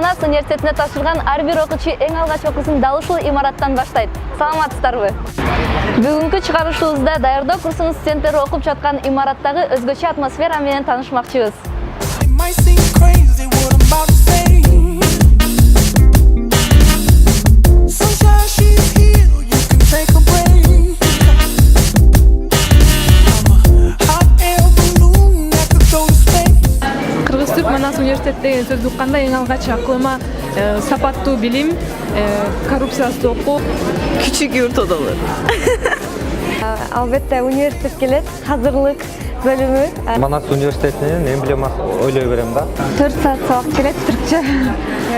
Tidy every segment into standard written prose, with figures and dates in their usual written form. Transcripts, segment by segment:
Манас университетине тапшырган ар бир окуучу эң алгач окуусун дал ушул имараттан баштайт. Саламатсыздарбы? Бүгүнкү чыгарышыбызда даярдоо курсунун студенттери окуп жаткан имараттагы өзгөчө атмосфера менен таанышмакчыбыз. Манас университет деген сөздү укканда эң алгач акылыма сапаттуу билим, коррупциясыз окуу, Küçük yurt odaları. Албетте университет келет, hazırlık бөлүмү. Манас университетинин эмблемасы ойлой берем да. 4 саат сабак келет, түркчө.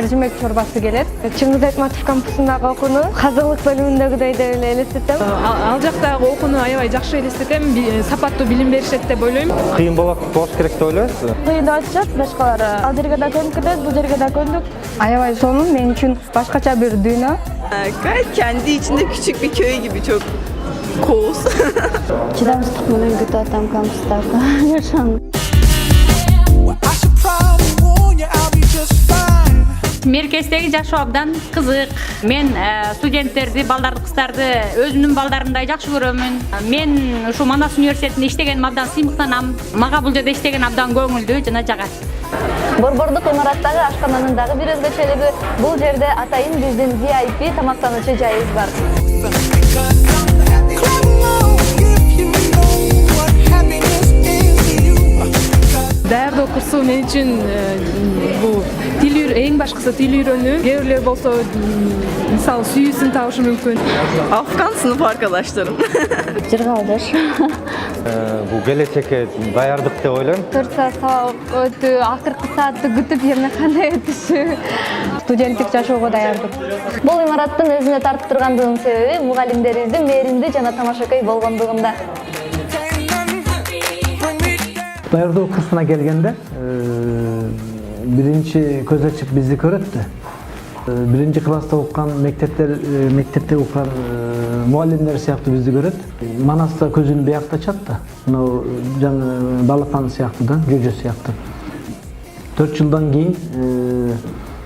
Жумек чорбасы келет. Чыңгыз Айтматов кампусундагы окууну hazırlık бөлүмүндөгүдөй деп эле элестетем. Ал жактагы окууну аябай жакшы элестетем, сапаттуу билим беришет деп ойлойм. Кыйын болот керек деп ойлойсузбу? Кыйын да атышат, башкалары. Ал жерге да көнүп, бул жерге да көндүк. Аябай сонун, мен үчүн башкача бир дүйнө. Gayet kendi içinde küçük bir köy gibi çok koğuz. Чыдамсыздык менен күтүп атам кампустарда жашанды. Меркездеги жашоо абдан кызык. Мен студенттерди, балдарды, кыздарды өзүмдүн балдарымдай жакшы көрөмүн. Мен ушу Манас университетинде иштегеним абдан сыймыктанам. Мага бул жерде иштеген абдан көңүлдүү жана жагат. Борбордук имараттагы ашкананын дагы бир өзгөчөлүгү бул жерде атайын биздин VIP тамактануучу жайыбыз бар. Даярдоо курсу мен үчүн бул эң башкысы тил үйрөнүү. Кээ бирлер болсо мисалы сүйүүсүн табышы мүмкүн. Afgan sınıf arkadaşlarım. Жыргалдыш. Бул келечекке даярдык деп ойлойм. 4 саат сабак өтүү, акыркы саатты күтүп эмнекандай өтүшү. Студенттик жашоого даярдык. Бул имараттын өзүнө тартып тургандыгынын себеби мугалимдерибиздин мээримдүү жана тамашакай болгондугунда. Даярдоо курсуна келгенде биринчи көз ачып бизди көрөт да. Биринчи класста окуган мектепте окуган мугалимдер сыяктуу бизди көрөт. Манаста көзүн биякта ачат да. Мына жана балапан сыяктуу да, жөжө сыяктуу. 4 жылдан кийин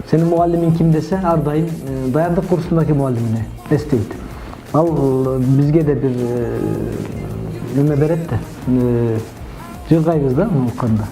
сенин мугалимиң ким десе, ар дайым даярдык курсундагы мугалимине эстейт. Ал бизге де бир неме берет да. Жыргайбыз да укканда.